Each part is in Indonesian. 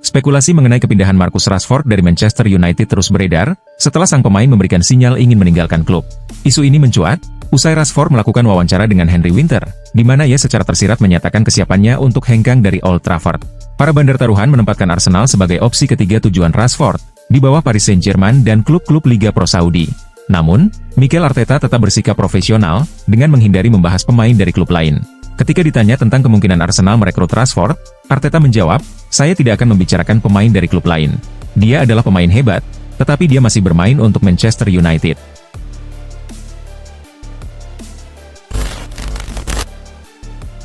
Spekulasi mengenai kepindahan Marcus Rashford dari Manchester United terus beredar, setelah sang pemain memberikan sinyal ingin meninggalkan klub. Isu ini mencuat, usai Rashford melakukan wawancara dengan Henry Winter, di mana ia secara tersirat menyatakan kesiapannya untuk hengkang dari Old Trafford. Para bandar taruhan menempatkan Arsenal sebagai opsi ketiga tujuan Rashford, di bawah Paris Saint-Germain dan klub-klub Liga Pro Saudi. Namun, Mikel Arteta tetap bersikap profesional, dengan menghindari membahas pemain dari klub lain. Ketika ditanya tentang kemungkinan Arsenal merekrut Rashford, Arteta menjawab, "Saya tidak akan membicarakan pemain dari klub lain. Dia adalah pemain hebat, tetapi dia masih bermain untuk Manchester United."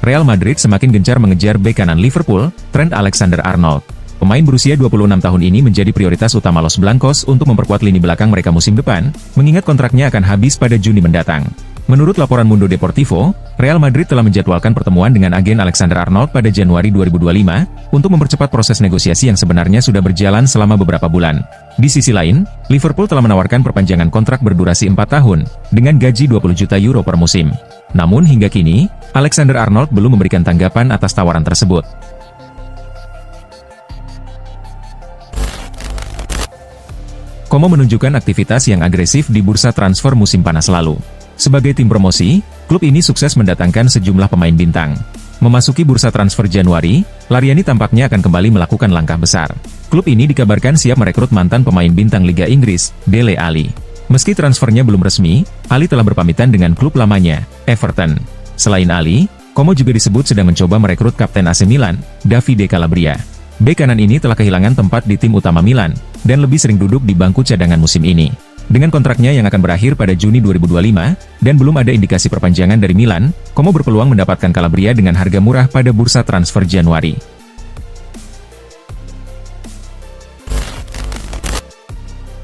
Real Madrid semakin gencar mengejar bek kanan Liverpool, Trent Alexander-Arnold. Pemain berusia 26 tahun ini menjadi prioritas utama Los Blancos untuk memperkuat lini belakang mereka musim depan, mengingat kontraknya akan habis pada Juni mendatang. Menurut laporan Mundo Deportivo, Real Madrid telah menjadwalkan pertemuan dengan agen Alexander-Arnold pada Januari 2025, untuk mempercepat proses negosiasi yang sebenarnya sudah berjalan selama beberapa bulan. Di sisi lain, Liverpool telah menawarkan perpanjangan kontrak berdurasi 4 tahun, dengan gaji 20 juta euro per musim. Namun hingga kini, Alexander-Arnold belum memberikan tanggapan atas tawaran tersebut. Como menunjukkan aktivitas yang agresif di bursa transfer musim panas lalu. Sebagai tim promosi, klub ini sukses mendatangkan sejumlah pemain bintang. Memasuki bursa transfer Januari, Lariani tampaknya akan kembali melakukan langkah besar. Klub ini dikabarkan siap merekrut mantan pemain bintang Liga Inggris, Dele Alli. Meski transfernya belum resmi, Alli telah berpamitan dengan klub lamanya, Everton. Selain Alli, Como juga disebut sedang mencoba merekrut kapten AC Milan, Davide Calabria. Bek kanan ini telah kehilangan tempat di tim utama Milan, dan lebih sering duduk di bangku cadangan musim ini. Dengan kontraknya yang akan berakhir pada Juni 2025, dan belum ada indikasi perpanjangan dari Milan, Como berpeluang mendapatkan Calabria dengan harga murah pada bursa transfer Januari.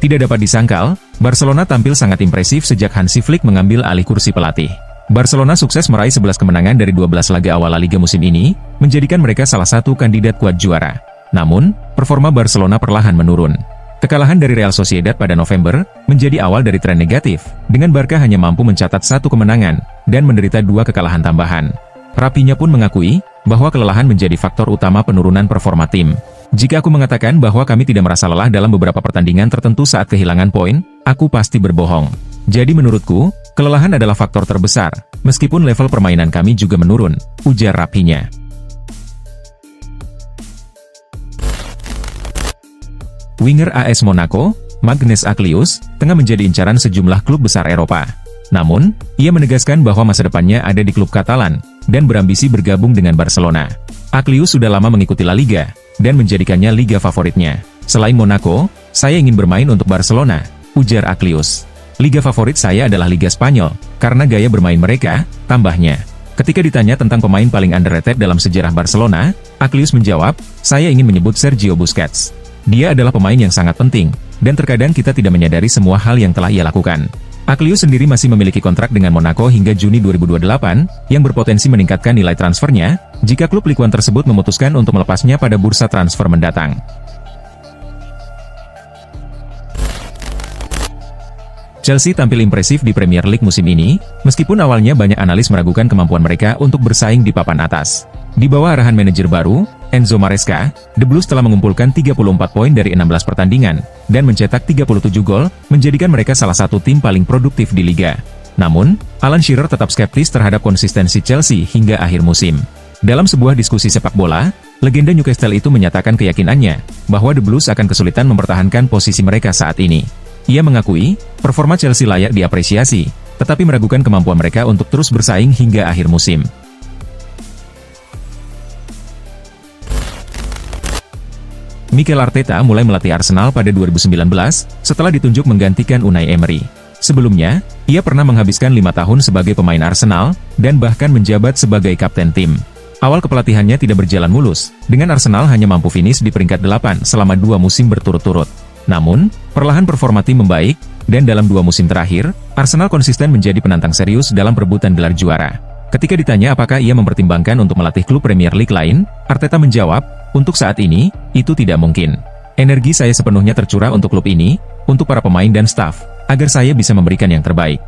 Tidak dapat disangkal, Barcelona tampil sangat impresif sejak Hansi Flick mengambil alih kursi pelatih. Barcelona sukses meraih 11 kemenangan dari 12 laga awal La Liga musim ini, menjadikan mereka salah satu kandidat kuat juara. Namun, performa Barcelona perlahan menurun. Kekalahan dari Real Sociedad pada November, menjadi awal dari tren negatif, dengan Barca hanya mampu mencatat 1 kemenangan, dan menderita 2 kekalahan tambahan. Rapinya pun mengakui, bahwa kelelahan menjadi faktor utama penurunan performa tim. "Jika aku mengatakan bahwa kami tidak merasa lelah dalam beberapa pertandingan tertentu saat kehilangan poin, aku pasti berbohong. Jadi menurutku, kelelahan adalah faktor terbesar, meskipun level permainan kami juga menurun," ujar Rapinya. Winger AS Monaco, Magnus Aklius, tengah menjadi incaran sejumlah klub besar Eropa. Namun, ia menegaskan bahwa masa depannya ada di klub Katalan, dan berambisi bergabung dengan Barcelona. Aklius sudah lama mengikuti La Liga, dan menjadikannya liga favoritnya. "Selain Monaco, saya ingin bermain untuk Barcelona," ujar Aklius. "Liga favorit saya adalah Liga Spanyol, karena gaya bermain mereka," tambahnya. Ketika ditanya tentang pemain paling underrated dalam sejarah Barcelona, Aklius menjawab, "Saya ingin menyebut Sergio Busquets. Dia adalah pemain yang sangat penting, dan terkadang kita tidak menyadari semua hal yang telah ia lakukan." Aklius sendiri masih memiliki kontrak dengan Monaco hingga Juni 2028, yang berpotensi meningkatkan nilai transfernya, jika klub Ligue 1 tersebut memutuskan untuk melepasnya pada bursa transfer mendatang. Chelsea tampil impresif di Premier League musim ini, meskipun awalnya banyak analis meragukan kemampuan mereka untuk bersaing di papan atas. Di bawah arahan manajer baru, Enzo Maresca, The Blues telah mengumpulkan 34 poin dari 16 pertandingan, dan mencetak 37 gol, menjadikan mereka salah satu tim paling produktif di liga. Namun, Alan Shearer tetap skeptis terhadap konsistensi Chelsea hingga akhir musim. Dalam sebuah diskusi sepak bola, legenda Newcastle itu menyatakan keyakinannya, bahwa The Blues akan kesulitan mempertahankan posisi mereka saat ini. Ia mengakui, performa Chelsea layak diapresiasi, tetapi meragukan kemampuan mereka untuk terus bersaing hingga akhir musim. Mikel Arteta mulai melatih Arsenal pada 2019, setelah ditunjuk menggantikan Unai Emery. Sebelumnya, ia pernah menghabiskan 5 tahun sebagai pemain Arsenal, dan bahkan menjabat sebagai kapten tim. Awal kepelatihannya tidak berjalan mulus, dengan Arsenal hanya mampu finish di peringkat 8 selama 2 musim berturut-turut. Namun, perlahan performa tim membaik, dan dalam 2 musim terakhir, Arsenal konsisten menjadi penantang serius dalam perebutan gelar juara. Ketika ditanya apakah ia mempertimbangkan untuk melatih klub Premier League lain, Arteta menjawab, "Untuk saat ini, itu tidak mungkin. Energi saya sepenuhnya tercurah untuk klub ini, untuk para pemain dan staf, agar saya bisa memberikan yang terbaik."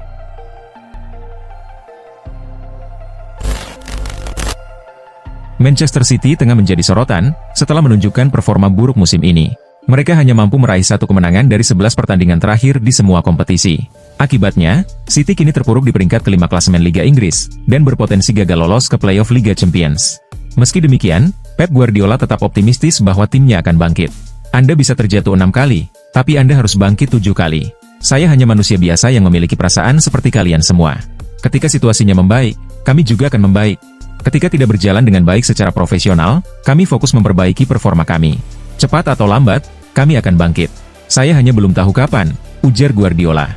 Manchester City tengah menjadi sorotan setelah menunjukkan performa buruk musim ini. Mereka hanya mampu meraih 1 kemenangan dari 11 pertandingan terakhir di semua kompetisi. Akibatnya, City kini terpuruk di peringkat kelima klasemen Liga Inggris dan berpotensi gagal lolos ke playoff Liga Champions. Meski demikian, Pep Guardiola tetap optimistis bahwa timnya akan bangkit. Anda bisa terjatuh 6 kali, tapi Anda harus bangkit 7 kali. Saya hanya manusia biasa yang memiliki perasaan seperti kalian semua. Ketika situasinya membaik, kami juga akan membaik. Ketika tidak berjalan dengan baik secara profesional, kami fokus memperbaiki performa kami. Cepat atau lambat, kami akan bangkit. Saya hanya belum tahu kapan, ujar Guardiola.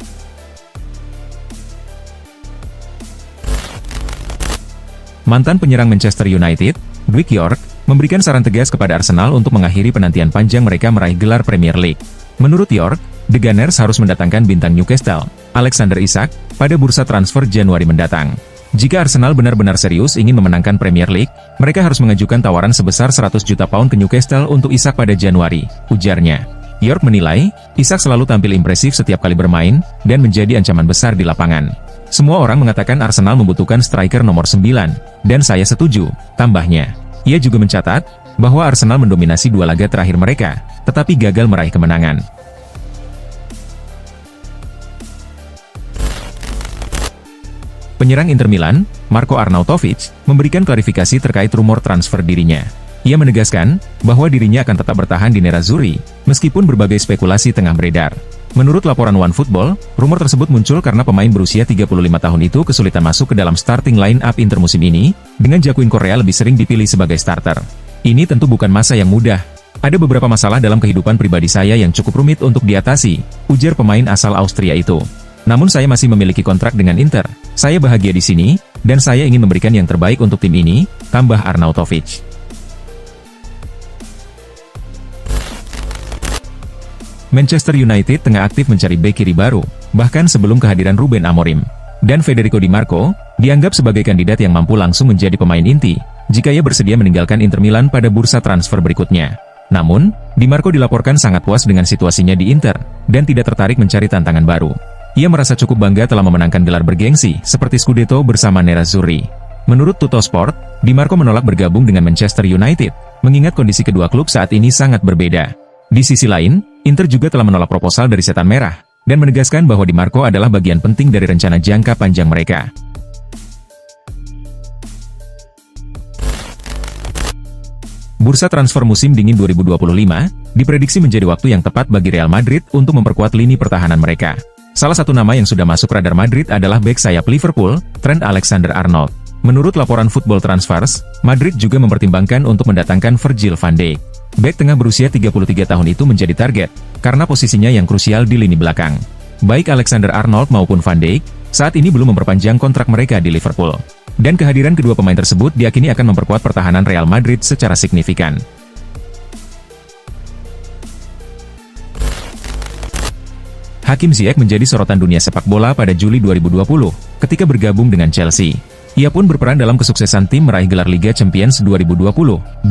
Mantan penyerang Manchester United, Dwight Yorke, memberikan saran tegas kepada Arsenal untuk mengakhiri penantian panjang mereka meraih gelar Premier League. Menurut Yorke, The Gunners harus mendatangkan bintang Newcastle, Alexander Isak, pada bursa transfer Januari mendatang. Jika Arsenal benar-benar serius ingin memenangkan Premier League, mereka harus mengajukan tawaran sebesar 100 juta pound ke Newcastle untuk Isak pada Januari, ujarnya. Yorke menilai, Isak selalu tampil impresif setiap kali bermain, dan menjadi ancaman besar di lapangan. Semua orang mengatakan Arsenal membutuhkan striker nomor 9, dan saya setuju, tambahnya. Ia juga mencatat, bahwa Arsenal mendominasi 2 laga terakhir mereka, tetapi gagal meraih kemenangan. Penyerang Inter Milan, Marko Arnautovic, memberikan klarifikasi terkait rumor transfer dirinya. Ia menegaskan, bahwa dirinya akan tetap bertahan di Nerazzurri, meskipun berbagai spekulasi tengah beredar. Menurut laporan OneFootball, rumor tersebut muncul karena pemain berusia 35 tahun itu kesulitan masuk ke dalam starting line-up Inter musim ini, dengan Jaquin Correa lebih sering dipilih sebagai starter. Ini tentu bukan masa yang mudah. Ada beberapa masalah dalam kehidupan pribadi saya yang cukup rumit untuk diatasi, ujar pemain asal Austria itu. Namun saya masih memiliki kontrak dengan Inter, saya bahagia di sini, dan saya ingin memberikan yang terbaik untuk tim ini, tambah Arnautovic. Manchester United tengah aktif mencari bek kiri baru, bahkan sebelum kehadiran Ruben Amorim. Dan Federico Di Marco, dianggap sebagai kandidat yang mampu langsung menjadi pemain inti, jika ia bersedia meninggalkan Inter Milan pada bursa transfer berikutnya. Namun, Di Marco dilaporkan sangat puas dengan situasinya di Inter, dan tidak tertarik mencari tantangan baru. Ia merasa cukup bangga telah memenangkan gelar bergengsi seperti Scudetto bersama Nerazzurri. Menurut Tuttosport, Di Marco menolak bergabung dengan Manchester United, mengingat kondisi kedua klub saat ini sangat berbeda. Di sisi lain, Inter juga telah menolak proposal dari Setan Merah, dan menegaskan bahwa Di Marco adalah bagian penting dari rencana jangka panjang mereka. Bursa transfer musim dingin 2025, diprediksi menjadi waktu yang tepat bagi Real Madrid untuk memperkuat lini pertahanan mereka. Salah satu nama yang sudah masuk radar Madrid adalah bek sayap Liverpool, Trent Alexander-Arnold. Menurut laporan Football Transfers, Madrid juga mempertimbangkan untuk mendatangkan Virgil van Dijk. Bek tengah berusia 33 tahun itu menjadi target, karena posisinya yang krusial di lini belakang. Baik Alexander-Arnold maupun van Dijk, saat ini belum memperpanjang kontrak mereka di Liverpool. Dan kehadiran kedua pemain tersebut diyakini akan memperkuat pertahanan Real Madrid secara signifikan. Hakim Ziyech menjadi sorotan dunia sepak bola pada Juli 2020, ketika bergabung dengan Chelsea. Ia pun berperan dalam kesuksesan tim meraih gelar Liga Champions 2020-2021.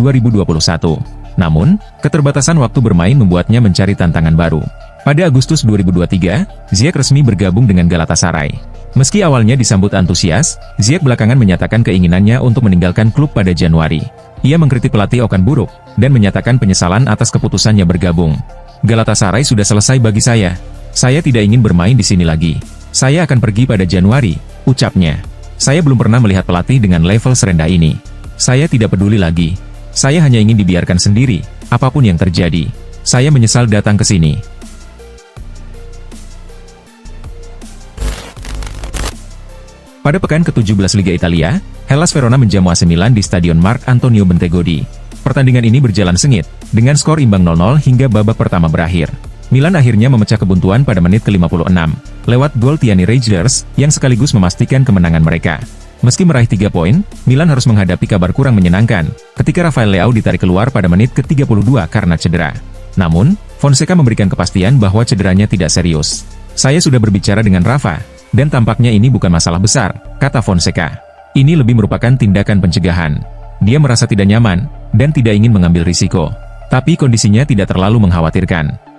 Namun, keterbatasan waktu bermain membuatnya mencari tantangan baru. Pada Agustus 2023, Ziyech resmi bergabung dengan Galatasaray. Meski awalnya disambut antusias, Ziyech belakangan menyatakan keinginannya untuk meninggalkan klub pada Januari. Ia mengkritik pelatih Okan Buruk, dan menyatakan penyesalan atas keputusannya bergabung. Galatasaray sudah selesai bagi saya. Saya tidak ingin bermain di sini lagi. Saya akan pergi pada Januari, ucapnya. Saya belum pernah melihat pelatih dengan level serendah ini. Saya tidak peduli lagi. Saya hanya ingin dibiarkan sendiri, apapun yang terjadi. Saya menyesal datang ke sini. Pada pekan ke-17 Liga Italia, Hellas Verona menjamu AC Milan di Stadion Marc Antonio Bentegodi. Pertandingan ini berjalan sengit, dengan skor imbang 0-0 hingga babak pertama berakhir. Milan akhirnya memecah kebuntuan pada menit ke-56, lewat gol Tiani Reijers, yang sekaligus memastikan kemenangan mereka. Meski meraih 3 poin, Milan harus menghadapi kabar kurang menyenangkan, ketika Rafael Leao ditarik keluar pada menit ke-32 karena cedera. Namun, Fonseca memberikan kepastian bahwa cederanya tidak serius. Saya sudah berbicara dengan Rafa, dan tampaknya ini bukan masalah besar, kata Fonseca. Ini lebih merupakan tindakan pencegahan. Dia merasa tidak nyaman, dan tidak ingin mengambil risiko. Tapi kondisinya tidak terlalu mengkhawatirkan.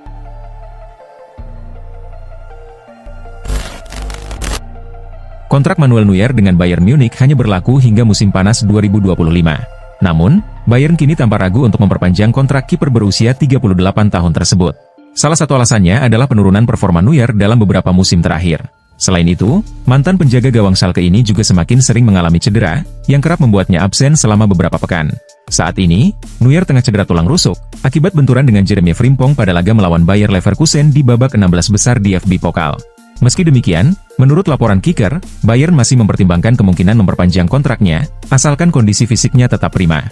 Kontrak Manuel Neuer dengan Bayern Munich hanya berlaku hingga musim panas 2025. Namun, Bayern kini tampak ragu untuk memperpanjang kontrak kiper berusia 38 tahun tersebut. Salah satu alasannya adalah penurunan performa Neuer dalam beberapa musim terakhir. Selain itu, mantan penjaga gawang Schalke ini juga semakin sering mengalami cedera, yang kerap membuatnya absen selama beberapa pekan. Saat ini, Neuer tengah cedera tulang rusuk, akibat benturan dengan Jeremy Frimpong pada laga melawan Bayer Leverkusen di babak 16 besar DFB Pokal. Meski demikian, menurut laporan Kicker, Bayern masih mempertimbangkan kemungkinan memperpanjang kontraknya, asalkan kondisi fisiknya tetap prima.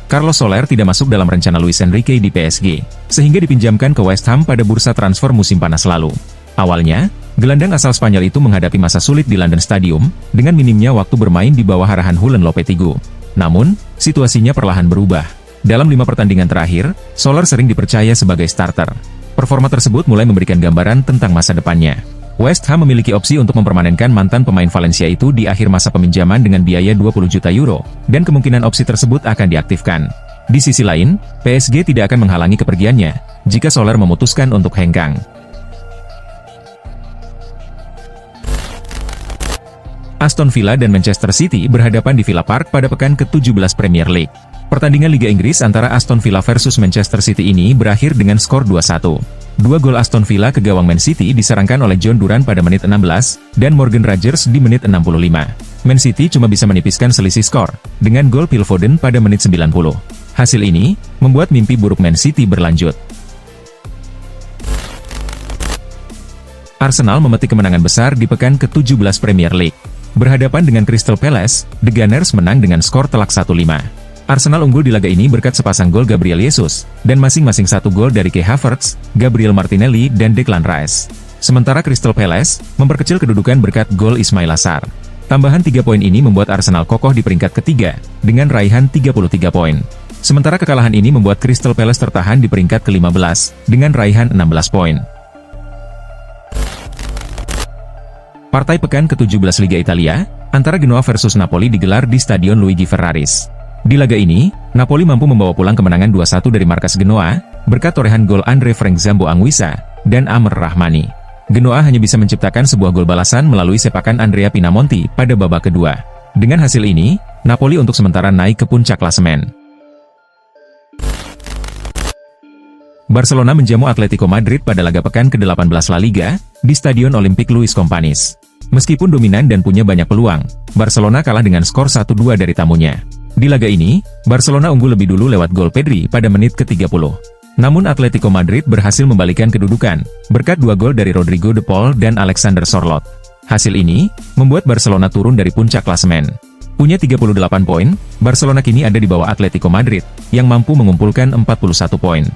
Carlos Soler tidak masuk dalam rencana Luis Enrique di PSG, sehingga dipinjamkan ke West Ham pada bursa transfer musim panas lalu. Awalnya, gelandang asal Spanyol itu menghadapi masa sulit di London Stadium, dengan minimnya waktu bermain di bawah arahan Julen Lopetegui. Namun, situasinya perlahan berubah. Dalam 5 pertandingan terakhir, Soler sering dipercaya sebagai starter. Performa tersebut mulai memberikan gambaran tentang masa depannya. West Ham memiliki opsi untuk mempermanenkan mantan pemain Valencia itu di akhir masa peminjaman dengan biaya 20 juta euro, dan kemungkinan opsi tersebut akan diaktifkan. Di sisi lain, PSG tidak akan menghalangi kepergiannya, jika Soler memutuskan untuk hengkang. Aston Villa dan Manchester City berhadapan di Villa Park pada pekan ke-17 Premier League. Pertandingan Liga Inggris antara Aston Villa versus Manchester City ini berakhir dengan skor 2-1. 2 gol Aston Villa ke gawang Man City diserangkan oleh John Duran pada menit 16, dan Morgan Rogers di menit 65. Man City cuma bisa menipiskan selisih skor, dengan gol Phil Foden pada menit 90. Hasil ini, membuat mimpi buruk Man City berlanjut. Arsenal memetik kemenangan besar di pekan ke-17 Premier League. Berhadapan dengan Crystal Palace, The Gunners menang dengan skor telak 1-5. Arsenal unggul di laga ini berkat sepasang gol Gabriel Jesus, dan masing-masing 1 gol dari Kai Havertz, Gabriel Martinelli, dan Declan Rice. Sementara Crystal Palace memperkecil kedudukan berkat gol Ismail Assar. Tambahan 3 poin ini membuat Arsenal kokoh di peringkat ketiga, dengan raihan 33 poin. Sementara kekalahan ini membuat Crystal Palace tertahan di peringkat ke-15, dengan raihan 16 poin. Partai pekan ke-17 Liga Italia, antara Genoa versus Napoli digelar di Stadion Luigi Ferraris. Di laga ini, Napoli mampu membawa pulang kemenangan 2-1 dari markas Genoa, berkat torehan gol Andre Frank Zambo Anguissa, dan Amr Rahmani. Genoa hanya bisa menciptakan sebuah gol balasan melalui sepakan Andrea Pinamonti pada babak kedua. Dengan hasil ini, Napoli untuk sementara naik ke puncak klasemen. Barcelona menjamu Atletico Madrid pada laga pekan ke-18 La Liga, di Stadion Olympique Luis Companys. Meskipun dominan dan punya banyak peluang, Barcelona kalah dengan skor 1-2 dari tamunya. Di laga ini, Barcelona unggul lebih dulu lewat gol Pedri pada menit ke-30. Namun Atletico Madrid berhasil membalikan kedudukan, berkat 2 gol dari Rodrigo de Paul dan Alexander Sorloth. Hasil ini, membuat Barcelona turun dari puncak klasemen. Punya 38 poin, Barcelona kini ada di bawah Atletico Madrid, yang mampu mengumpulkan 41 poin.